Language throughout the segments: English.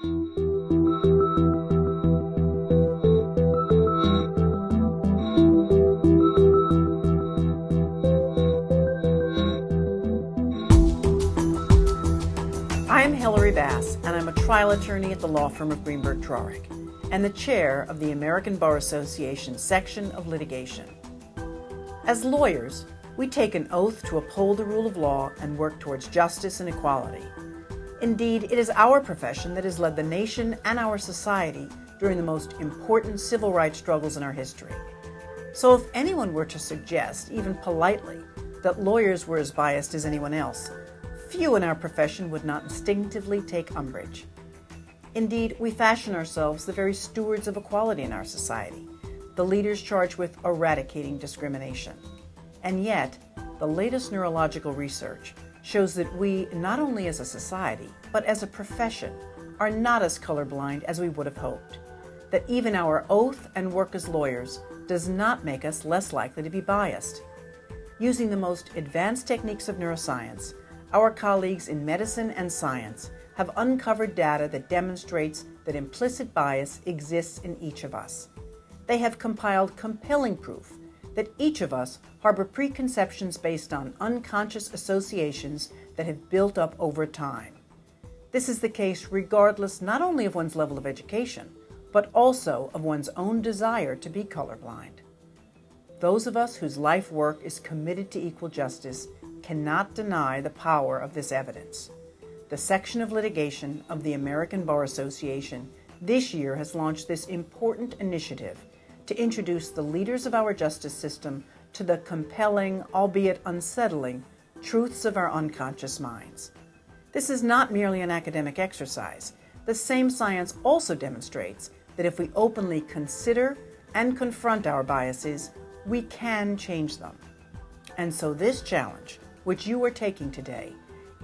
I'm Cedar Bias, and I'm a trial attorney at the law firm of Greenberg Traurig, and the chair of the American Bar Association section of litigation. As lawyers, we take an oath to uphold the rule of law and work towards justice and equality. Indeed, it is our profession that has led the nation and our society during the most important civil rights struggles in our history. So if anyone were to suggest, even politely, that lawyers were as biased as anyone else, few in our profession would not instinctively take umbrage. Indeed, we fashion ourselves the very stewards of equality in our society, the leaders charged with eradicating discrimination. And yet, the latest neurological research shows that we, not only as a society, but as a profession, are not as colorblind as we would have hoped. That even our oath and work as lawyers does not make us less likely to be biased. Using the most advanced techniques of neuroscience, our colleagues in medicine and science have uncovered data that demonstrates that implicit bias exists in each of us. They have compiled compelling proof that each of us harbor preconceptions based on unconscious associations that have built up over time. This is the case regardless not only of one's level of education, but also of one's own desire to be colorblind. Those of us whose life work is committed to equal justice cannot deny the power of this evidence. The section of litigation of the American Bar Association this year has launched this important initiative to introduce the leaders of our justice system to the compelling, albeit unsettling, truths of our unconscious minds. This is not merely an academic exercise. The same science also demonstrates that if we openly consider and confront our biases, we can change them. And so this challenge, which you are taking today,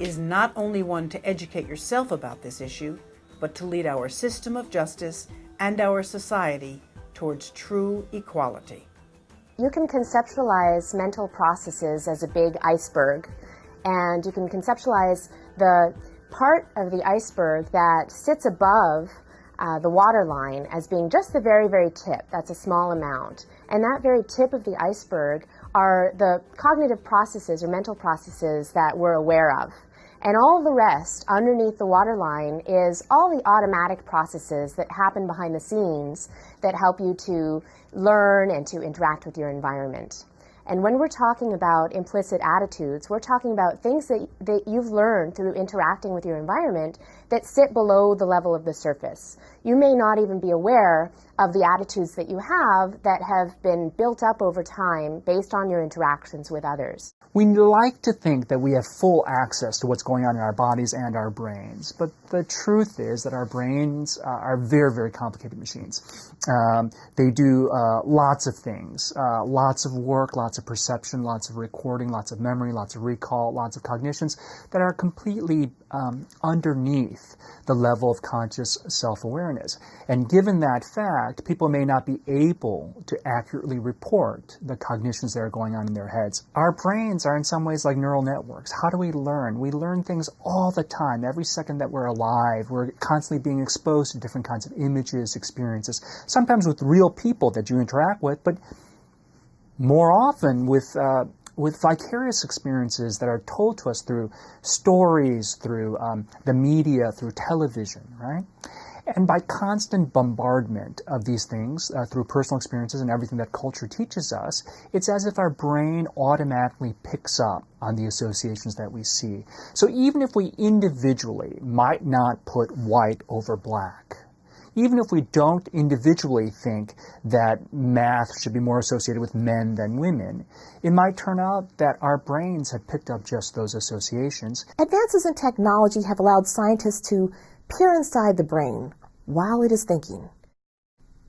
is not only one to educate yourself about this issue, but to lead our system of justice and our society towards true equality. You can conceptualize mental processes as a big iceberg, and you can conceptualize the part of the iceberg that sits above the waterline as being just the very, very tip. That's a small amount. And that very tip of the iceberg are the cognitive processes or mental processes that we're aware of. And all the rest underneath the waterline is all the automatic processes that happen behind the scenes that help you to learn and to interact with your environment. And when we're talking about implicit attitudes, we're talking about things that you've learned through interacting with your environment that sit below the level of the surface. You may not even be aware of the attitudes that you have that have been built up over time based on your interactions with others. We like to think that we have full access to what's going on in our bodies and our brains, but the truth is that our brains are very, very complicated machines. They do lots of things, lots of work, lots of perception, lots of recording, lots of memory, lots of recall, lots of cognitions that are completely underneath the level of conscious self-awareness. And given that fact, people may not be able to accurately report the cognitions that are going on in their heads. Our brains are in some ways like neural networks. How do we learn? We learn things all the time. Every second that we're alive, we're constantly being exposed to different kinds of images, experiences, sometimes with real people that you interact with, but more often with vicarious experiences that are told to us through stories, through the media, through television, right? And by constant bombardment of these things through personal experiences and everything that culture teaches us, it's as if our brain automatically picks up on the associations that we see. So even if we individually might not put white over black, even if we don't individually think that math should be more associated with men than women, it might turn out that our brains have picked up just those associations. Advances in technology have allowed scientists to peer inside the brain while it is thinking.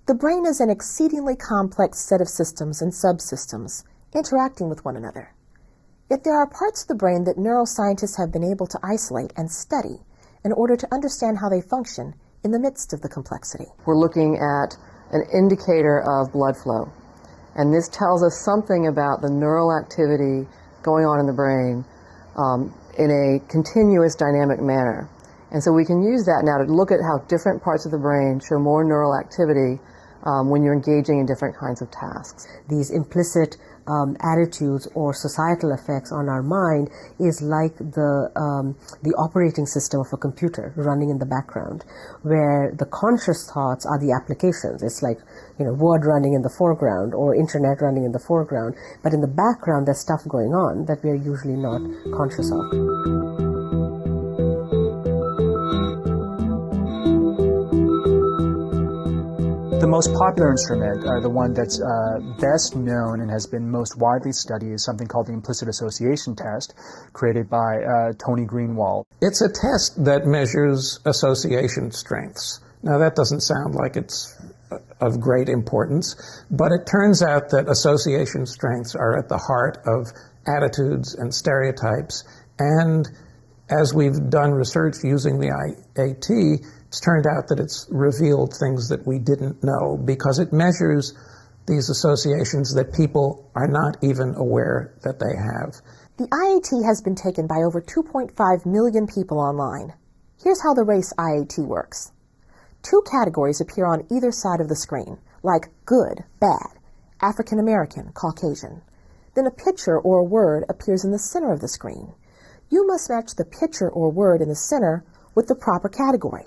The brain is an exceedingly complex set of systems and subsystems interacting with one another. Yet there are parts of the brain that neuroscientists have been able to isolate and study in order to understand how they function in the midst of the complexity. We're looking at an indicator of blood flow, and this tells us something about the neural activity going on in the brain in a continuous dynamic manner. And so we can use that now to look at how different parts of the brain show more neural activity when you're engaging in different kinds of tasks. These implicit attitudes or societal effects on our mind is like the operating system of a computer running in the background, where the conscious thoughts are the applications. It's like, Word running in the foreground or internet running in the foreground, but in the background there's stuff going on that we're usually not conscious of. The most popular instrument, the one that's best known and has been most widely studied, is something called the Implicit Association Test, created by Tony Greenwald. It's a test that measures association strengths. Now, that doesn't sound like it's of great importance, but it turns out that association strengths are at the heart of attitudes and stereotypes. And as we've done research using the IAT, it's turned out that it's revealed things that we didn't know, because it measures these associations that people are not even aware that they have. The IAT has been taken by over 2.5 million people online. Here's how the race IAT works. 2 categories appear on either side of the screen, like good, bad, African American, Caucasian. Then a picture or a word appears in the center of the screen. You must match the picture or word in the center with the proper category.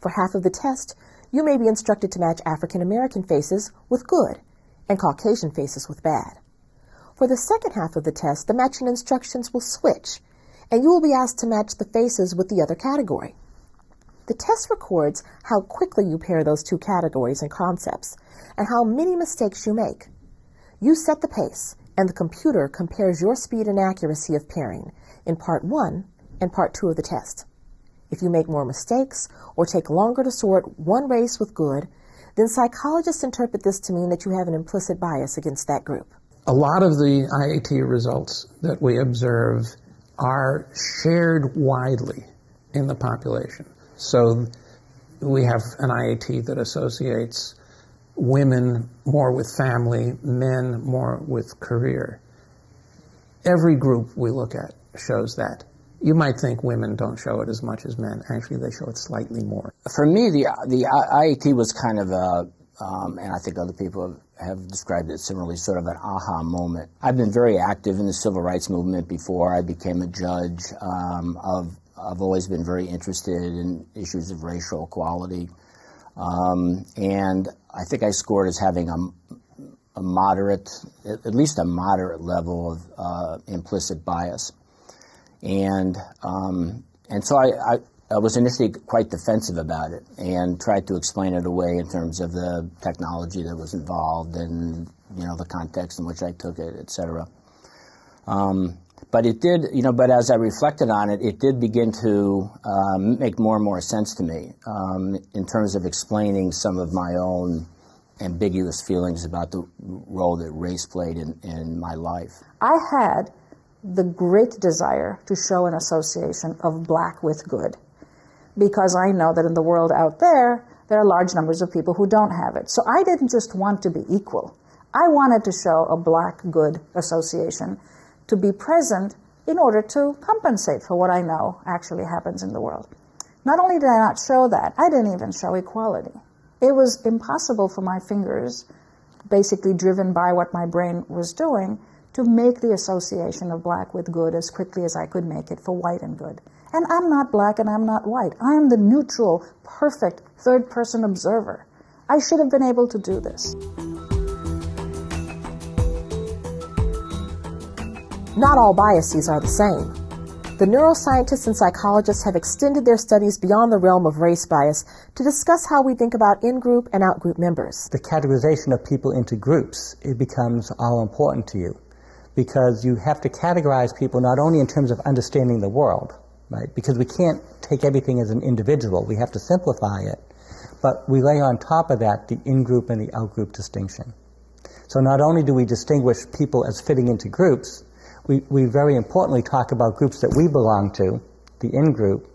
For half of the test, you may be instructed to match African American faces with good and Caucasian faces with bad. For the second half of the test, the matching instructions will switch, and you will be asked to match the faces with the other category. The test records how quickly you pair those 2 categories and concepts, and how many mistakes you make. You set the pace, and the computer compares your speed and accuracy of pairing in Part 1 and Part 2 of the test. If you make more mistakes or take longer to sort one race with good, then psychologists interpret this to mean that you have an implicit bias against that group. A lot of the IAT results that we observe are shared widely in the population. So we have an IAT that associates women more with family, men more with career. Every group we look at shows that. You might think women don't show it as much as men. Actually, they show it slightly more. For me, the IAT was kind of a, and I think other people have described it similarly, sort of an aha moment. I've been very active in the civil rights movement before I became a judge. I've always been very interested in issues of racial equality. And I think I scored as having a moderate, at least a moderate level of implicit bias. And so I was initially quite defensive about it and tried to explain it away in terms of the technology that was involved and, the context in which I took it, et cetera. But it did, but as I reflected on it, it did begin to make more and more sense to me in terms of explaining some of my own ambiguous feelings about the role that race played in my life. I had the great desire to show an association of black with good, because I know that in the world out there, there are large numbers of people who don't have it. So I didn't just want to be equal. I wanted to show a black good association to be present in order to compensate for what I know actually happens in the world. Not only did I not show that, I didn't even show equality. It was impossible for my fingers, basically driven by what my brain was doing, to make the association of black with good as quickly as I could make it for white and good. And I'm not black and I'm not white. I am the neutral, perfect, third-person observer. I should have been able to do this. Not all biases are the same. The neuroscientists and psychologists have extended their studies beyond the realm of race bias to discuss how we think about in-group and out-group members. The categorization of people into groups, it becomes all important to you, because you have to categorize people not only in terms of understanding the world, right? Because we can't take everything as an individual. We have to simplify it. But we lay on top of that the in-group and the out-group distinction. So not only do we distinguish people as fitting into groups, we very importantly talk about groups that we belong to, the in-group,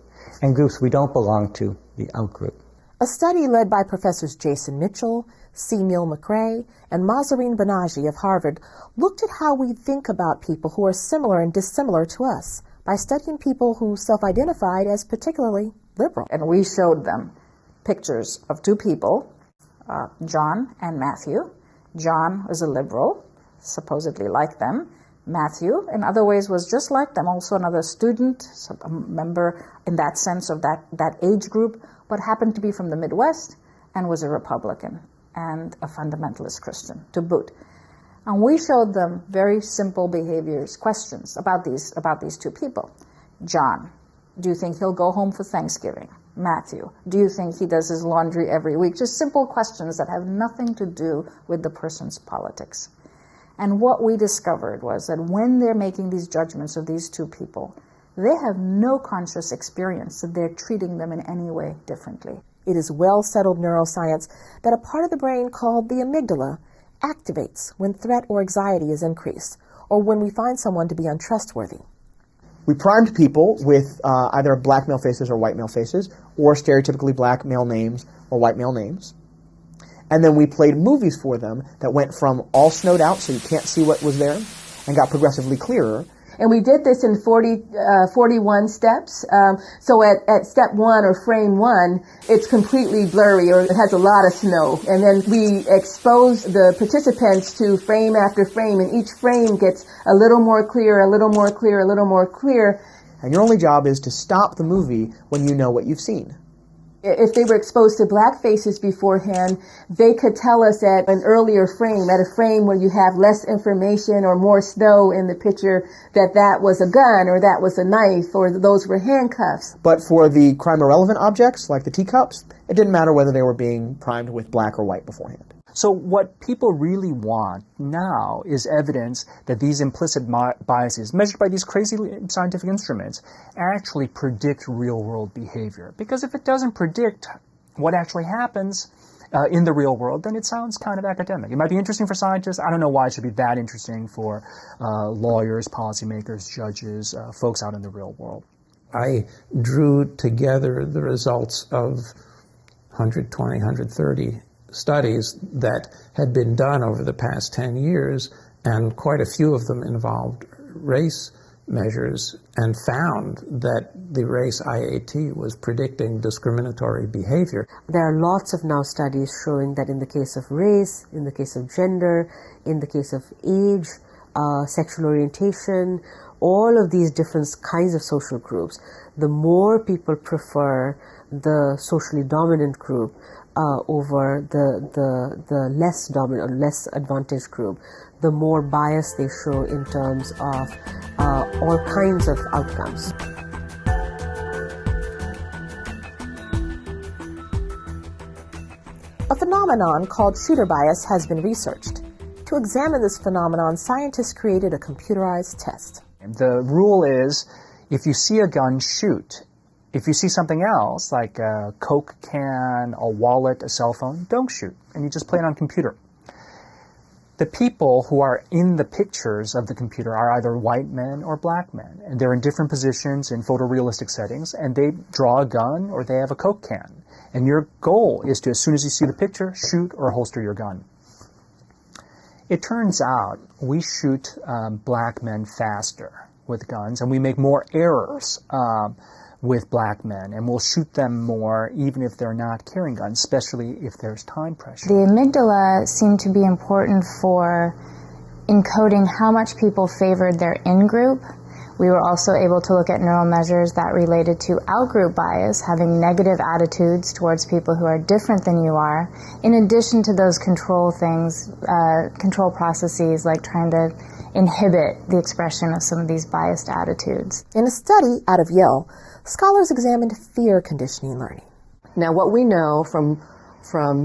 and groups we don't belong to, the out-group. A study led by Professors Jason Mitchell, C. Neil McRae, and Mahzarin Banaji of Harvard looked at how we think about people who are similar and dissimilar to us by studying people who self-identified as particularly liberal. And we showed them pictures of two people, John and Matthew. John was a liberal, supposedly like them. Matthew, in other ways, was just like them, also another student, a member in that sense of that age group, but happened to be from the Midwest and was a Republican and a fundamentalist Christian to boot. And we showed them very simple behaviors, questions about these two people. John, do you think he'll go home for Thanksgiving? Matthew, do you think he does his laundry every week? Just simple questions that have nothing to do with the person's politics. And what we discovered was that when they're making these judgments of these two people, they have no conscious experience that they're treating them in any way differently. It is well-settled neuroscience that a part of the brain called the amygdala activates when threat or anxiety is increased, or when we find someone to be untrustworthy. We primed people with either black male faces or white male faces, or stereotypically black male names or white male names. And then we played movies for them that went from all snowed out, so you can't see what was there, and got progressively clearer. And we did this in 41 steps. So at step 1 or frame 1, it's completely blurry or it has a lot of snow. And then we expose the participants to frame after frame, and each frame gets a little more clear, a little more clear, a little more clear. And your only job is to stop the movie when you know what you've seen. If they were exposed to black faces beforehand, they could tell us at an earlier frame, at a frame where you have less information or more snow in the picture, that was a gun or that was a knife or those were handcuffs. But for the crime-irrelevant objects, like the teacups, it didn't matter whether they were being primed with black or white beforehand. So what people really want now is evidence that these implicit biases, measured by these crazy scientific instruments, actually predict real-world behavior. Because if it doesn't predict what actually happens in the real world, then it sounds kind of academic. It might be interesting for scientists. I don't know why it should be that interesting for lawyers, policymakers, judges, folks out in the real world. I drew together the results of 120, 130 studies that had been done over the past 10 years, and quite a few of them involved race measures, and found that the race IAT was predicting discriminatory behavior. There are lots of now studies showing that in the case of race, in the case of gender, in the case of age, sexual orientation, all of these different kinds of social groups, the more people prefer the socially dominant group over the less dominant or less advantaged group, the more bias they show in terms of all kinds of outcomes. A phenomenon called Cedar Bias has been researched. To examine this phenomenon, scientists created a computerized test. The rule is, if you see a gun, shoot. If you see something else, like a Coke can, a wallet, a cell phone, don't shoot, and you just play it on computer. The people who are in the pictures of the computer are either white men or black men, and they're in different positions in photorealistic settings, and they draw a gun or they have a Coke can. And your goal is to, as soon as you see the picture, shoot or holster your gun. It turns out we shoot black men faster with guns, and we make more errors with black men, and we'll shoot them more even if they're not carrying guns, especially if there's time pressure. The amygdala seemed to be important for encoding how much people favored their in-group. We were also able to look at neural measures that related to out-group bias, having negative attitudes towards people who are different than you are, in addition to those control things, control processes like trying to inhibit the expression of some of these biased attitudes. In a study out of Yale, scholars examined fear conditioning learning. Now, what we know from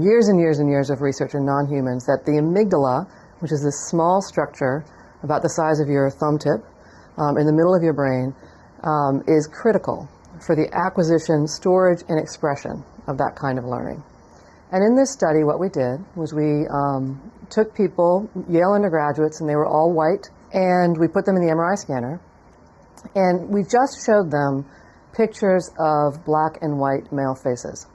years and years and years of research in non-humans, that the amygdala, which is this small structure about the size of your thumb tip in the middle of your brain, is critical for the acquisition, storage, and expression of that kind of learning. And in this study, what we did was we took people, Yale undergraduates, and they were all white, and we put them in the MRI scanner, and we just showed them pictures of black and white male faces.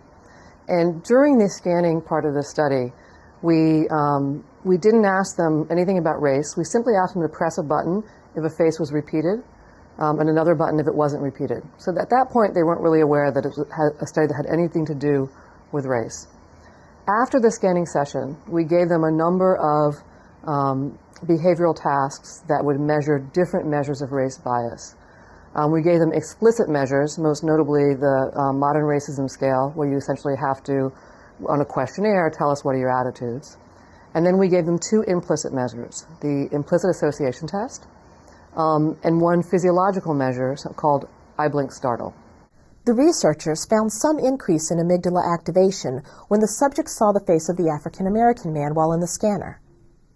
And during the scanning part of the study, we didn't ask them anything about race. We simply asked them to press a button if a face was repeated, and another button if it wasn't repeated. So at that point, they weren't really aware that it was a study that had anything to do with race. After the scanning session, we gave them a number of behavioral tasks that would measure different measures of race bias. We gave them explicit measures, most notably the modern racism scale, where you essentially have to, on a questionnaire, tell us what are your attitudes. And then we gave them 2 implicit measures, the implicit association test and 1 physiological measure called eye blink startle. The researchers found some increase in amygdala activation when the subject saw the face of the African American man while in the scanner.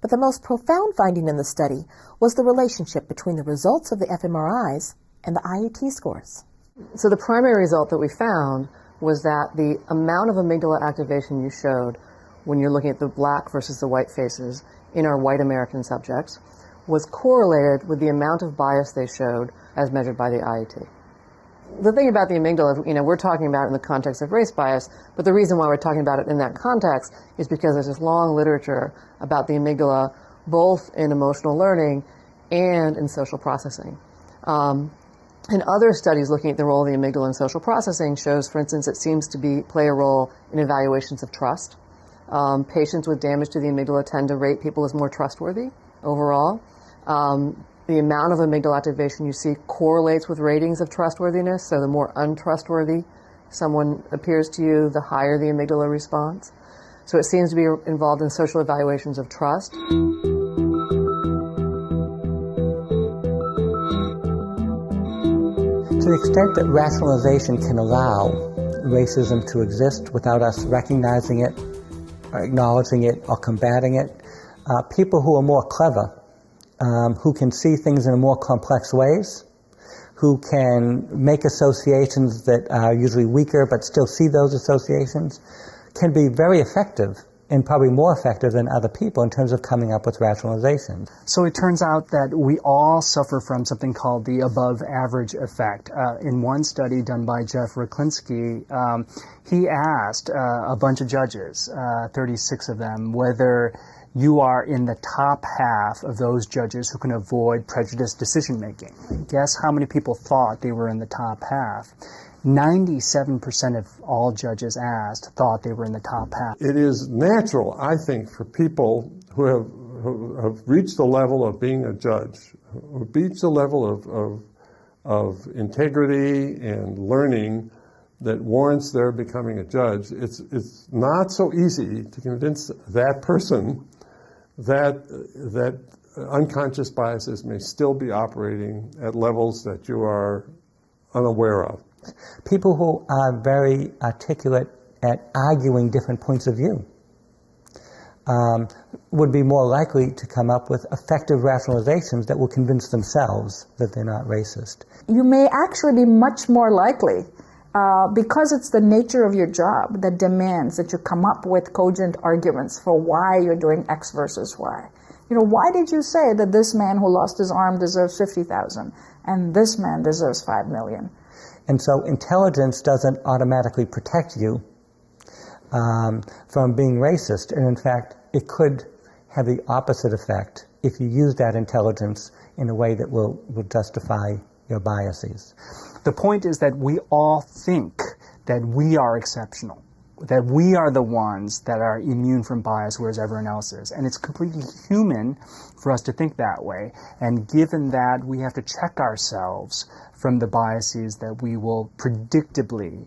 But the most profound finding in the study was the relationship between the results of the fMRIs and the IET scores. So the primary result that we found was that the amount of amygdala activation you showed when you're looking at the black versus the white faces in our white American subjects was correlated with the amount of bias they showed as measured by the IET. The thing about the amygdala, we're talking about it in the context of race bias, but the reason why we're talking about it in that context is because there's this long literature about the amygdala, both in emotional learning and in social processing. And other studies looking at the role of the amygdala in social processing shows, for instance, it seems to play a role in evaluations of trust. Patients with damage to the amygdala tend to rate people as more trustworthy overall. The amount of amygdala activation you see correlates with ratings of trustworthiness, so the more untrustworthy someone appears to you, the higher the amygdala response. So it seems to be involved in social evaluations of trust. To the extent that rationalization can allow racism to exist without us recognizing it, or acknowledging it, or combating it, people who are more clever, who can see things in more complex ways, who can make associations that are usually weaker but still see those associations, can be very effective and probably more effective than other people in terms of coming up with rationalizations. So it turns out that we all suffer from something called the above average effect. In one study done by Jeff Ruklinski, he asked a bunch of judges, 36 of them, whether you are in the top half of those judges who can avoid prejudiced decision making. Guess how many people thought they were in the top half? 97% of all judges asked thought they were in the top half. It is natural, I think, for people who have reached the level of being a judge, who reached the level of integrity and learning that warrants their becoming a judge. It's not so easy to convince that person that unconscious biases may still be operating at levels that you are unaware of. People who are very articulate at arguing different points of view would be more likely to come up with effective rationalizations that will convince themselves that they're not racist. You may actually be much more likely, because it's the nature of your job that demands that you come up with cogent arguments for why you're doing X versus Y. Why did you say that this man who lost his arm deserves $50,000 and this man deserves $5 million? And so intelligence doesn't automatically protect you from being racist. And in fact, it could have the opposite effect if you use that intelligence in a way that will justify your biases. The point is that we all think that we are exceptional, that we are the ones that are immune from bias, whereas everyone else is. And it's completely human for us to think that way. And given that, we have to check ourselves from the biases that we will predictably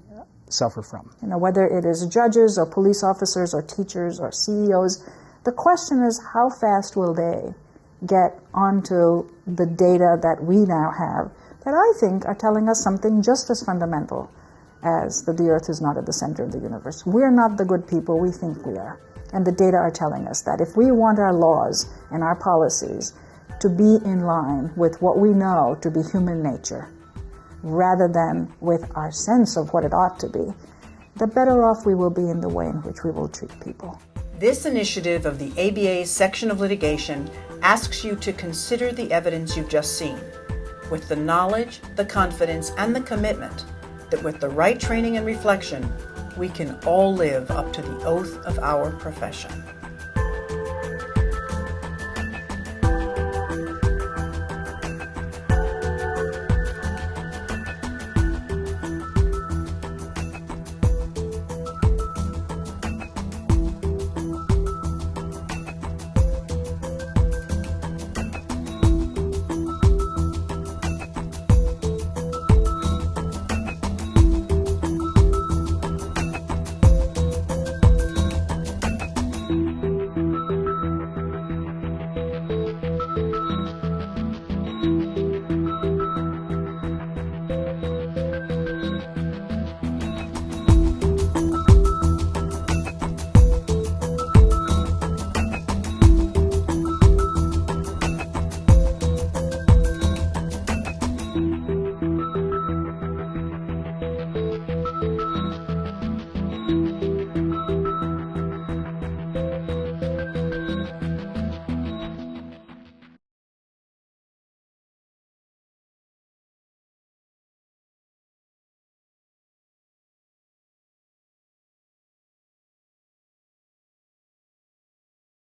suffer from. Whether it is judges or police officers or teachers or CEOs, the question is how fast will they get onto the data that we now have that I think are telling us something just as fundamental as that the earth is not at the center of the universe. We're not the good people we think we are. And the data are telling us that if we want our laws and our policies to be in line with what we know to be human nature, rather than with our sense of what it ought to be, the better off we will be in the way in which we will treat people. This initiative of the ABA's section of litigation asks you to consider the evidence you've just seen, with the knowledge, the confidence, and the commitment that with the right training and reflection, we can all live up to the oath of our profession.